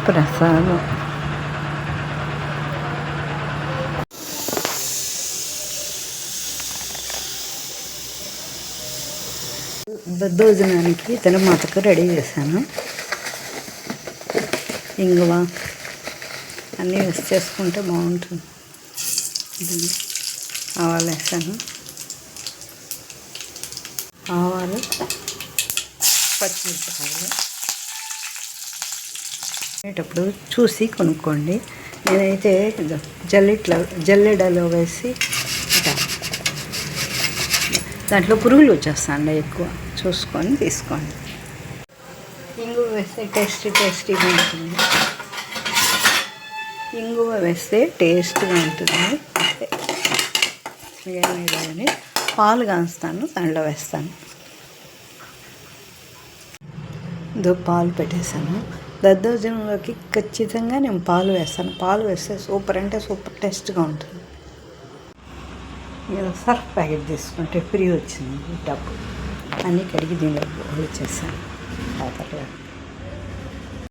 ప్రసాదం. దద్దోజనానికి తిరుమాతకు రెడీ చేశాను. ఇంగువ అన్నీ వేసి చేసుకుంటే బాగుంటుంది. ఆవాలు వేసాను. ఆవాలు, పచ్చిమిరపకాయలు వేసేటప్పుడు చూసి కొనుక్కోండి. నేనైతే జల్లెడలో వేసి దాంట్లో పురుగులు వచ్చేస్తాండి, ఎక్కువ చూసుకొని తీసుకోండి. ఇంగువ వేస్తే టేస్టీగా ఉంటుంది. ఇంగువ వేస్తే టేస్ట్గా ఉంటుంది. ఏమైనా పాలు కాస్తాను, దాంట్లో వేస్తాను. పాలు పెట్టేశాను. దద్దోజనంలోకి ఖచ్చితంగా నేను పాలు వేస్తాను. పాలు వేస్తే సూపర్ అంటే సూపర్ టేస్ట్గా ఉంటుంది. నేను సర్ఫ్ ప్యాకెట్ తీసుకుంటే ఫ్రీ వచ్చింది. డబ్బు అన్నీ కడిగి దీనిలో చేశాను.